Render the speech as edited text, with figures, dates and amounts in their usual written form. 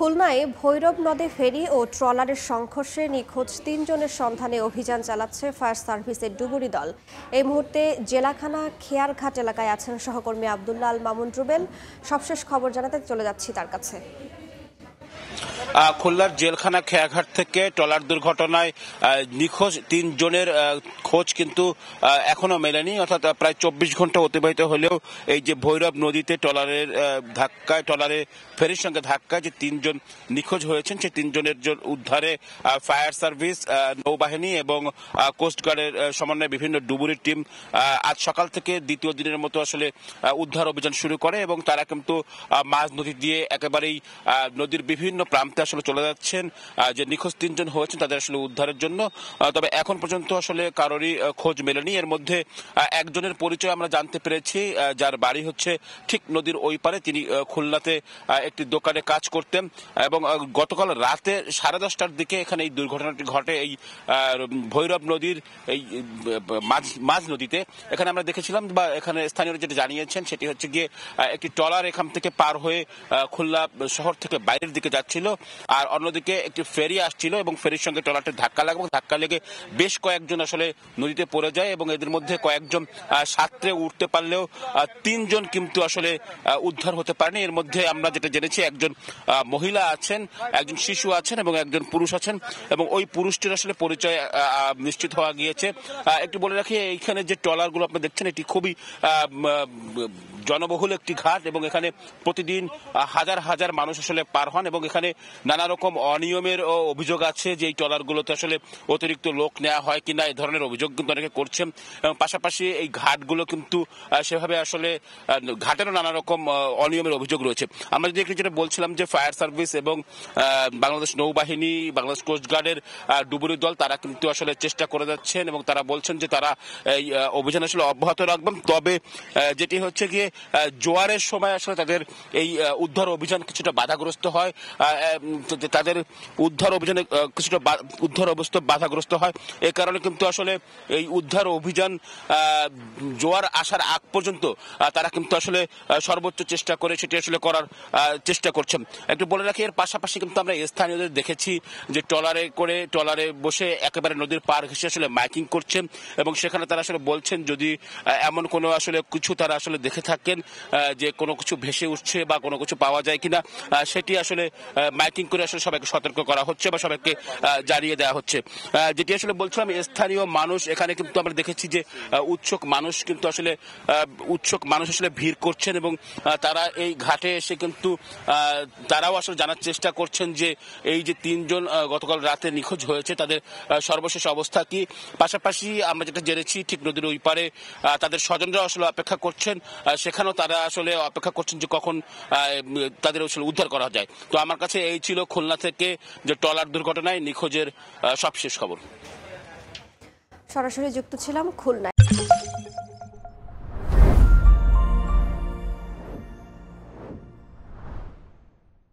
খুলনায় ভৈরব নদে ফেরি ও ট্রলারের সংঘর্ষে নিখোঁজ ৩ জনের সন্ধানে অভিযান চালাচ্ছে ফায়ার সার্ভিসের ডুবুরি দল। এই মুহূর্তে জেলাখানা খেয়ারঘাট এলাকায় আছেন সহকর্মী আব্দুল্লাহ আল মামুন রুবেল। সবশেষ খবর জানাতে চলে যাচ্ছি তার কাছে। খুলনার জেলখানা খেয়াঘাট থেকে ট্রলার দুর্ঘটনায় নিখোঁজ ৩ জনের খোঁজ কিন্তু এখনো মেলেনি, অর্থাৎ প্রায় ২৪ ঘন্টা অতিবাহিত হলেও এই যে ভৈরব নদীতে ট্রলারের ধাক্কায়, ট্রলারে ফেরির সঙ্গে ধাক্কায় যে ৩ জন নিখোঁজ হয়েছেন, সেই ৩ জনের উদ্ধারে ফায়ার সার্ভিস, নৌবাহিনী এবং কোস্টগার্ডের সমন্বয়ে বিভিন্ন ডুবুরির টিম আজ সকাল থেকে দ্বিতীয় দিনের মতো আসলে উদ্ধার অভিযান শুরু করে এবং তারা কিন্তু মাঝ নদী দিয়ে একেবারেই নদীর বিভিন্ন প্রান্তে আসলে চলে যাচ্ছেন যে নিখোঁজ ৩ জন হয়েছেন তাদের আসলে উদ্ধারের জন্য। তবে এখন পর্যন্ত আসলে কারোরই খোঁজ মেলেনি। এর মধ্যে একজনের পরিচয় আমরা জানতে পেরেছি, যার বাড়ি হচ্ছে ঠিক নদীর ওই পারে। তিনি খুলনাতে একটি দোকানে কাজ করতেন এবং গতকাল রাতে 10:30টার দিকে এখানে এই দুর্ঘটনাটি ঘটে। এই ভৈরব নদীর এই মাঝ নদীতে এখানে আমরা দেখেছিলাম, বা এখানে স্থানীয়রা যেটা জানিয়েছেন সেটি হচ্ছে গিয়ে একটি ট্রলার এখান থেকে পার হয়ে খুলনা শহর থেকে বাইরের দিকে যাচ্ছিল, আর অন্যদিকে একটি ফেরি আসছিল এবং ফেরির সঙ্গে ট্রলারটি ধাক্কা লাগে এবং ধাক্কা লেগে বেশ কয়েকজন আসলে নদীতে পড়ে যায় এবং এদের মধ্যে কয়েকজন সাঁতরে উঠতে পারলেও ৩ জন কিন্তু আসলে উদ্ধার হতে পারেনি। এর মধ্যে আমরা যেটা জেনেছি, একজন মহিলা আছেন, একজন শিশু আছেন এবং একজন পুরুষ আছেন এবং ওই পুরুষটির আসলে পরিচয় নিশ্চিত হওয়া গিয়েছে। একটু বলে রাখি, এইখানে যে ট্রলারগুলো আপনি দেখছেন এটি খুবই জনবহুল একটি ঘাট এবং এখানে প্রতিদিন হাজার হাজার মানুষ আসলে পার হন এবং এখানে নানা রকম অনিয়মের অভিযোগ আছে যে এই ট্রলারগুলোতে আসলে অতিরিক্ত লোক নেওয়া হয় কিনা, এই ধরনের অভিযোগ কিন্তু অনেকে করছেন। এবং পাশাপাশি এই ঘাটগুলো কিন্তু সেভাবে আসলে ঘাটেরও নানা রকম অনিয়মের অভিযোগ রয়েছে। আমরা যদি একটু যেটা বলছিলাম যে ফায়ার সার্ভিস এবং বাংলাদেশ নৌবাহিনী, বাংলাদেশ কোস্টগার্ডের ডুবুরি দল তারা কিন্তু আসলে চেষ্টা করে যাচ্ছেন এবং তারা বলছেন যে তারা এই অভিযান আসলে অব্যাহত রাখবেন। তবে যেটি হচ্ছে গিয়ে জোয়ারের সময় আসলে তাদের এই উদ্ধার অভিযান কিছুটা বাধাগ্রস্ত হয়, তাদের উদ্ধার অভিযানে কিছুটা অবস্থা বাধাগ্রস্ত হয়। এ কারণে কিন্তু আসলে এই উদ্ধার অভিযান জোয়ার আসার আগ পর্যন্ত তারা কিন্তু আসলে সর্বোচ্চ চেষ্টা করে সেটি আসলে করার চেষ্টা করছেন। একটু বলে রাখি, এর পাশাপাশি কিন্তু আমরা স্থানীয়দের দেখেছি যে ট্রলারে বসে একেবারে নদীর পার ঘেঁষে আসলে মাইকিং করছেন এবং সেখানে তারা আসলে বলছেন যদি এমন কোনো আসলে কিছু তারা আসলে দেখে থাকেন যে কোনো কিছু ভেসে উঠছে বা কোনো কিছু পাওয়া যায় কিনা, সেটি আসলে মাইকিং করে আসলে সবাইকে সতর্ক করা হচ্ছে বা সবাইকে জানিয়ে দেওয়া হচ্ছে। যেটি আসলে বলছিলাম, স্থানীয় মানুষ এখানে কিন্তু আমরা দেখেছি যে উৎসুক মানুষ আসলে ভিড় করছেন এবং তারা এই ঘাটে এসে কিন্তু তারাও আসলে জানার চেষ্টা করছেন যে এই যে ৩ জন গতকাল রাতে নিখোঁজ হয়েছে তাদের সর্বশেষ অবস্থা কি। পাশাপাশি আমরা যেটা জেনেছি, ঠিক নদীর ওই পারে তাদের স্বজনরা আসলে অপেক্ষা করছেন, সেখানেও তারা আসলে অপেক্ষা করছেন যে কখন তাদের আসলে উদ্ধার করা যায়। তো আমার কাছে এই ছিল খুলনা থেকে যে ট্রলার দুর্ঘটনায় নিখোঁজের সবশেষ খবর। সরাসরি যুক্ত ছিলাম খুলনায়।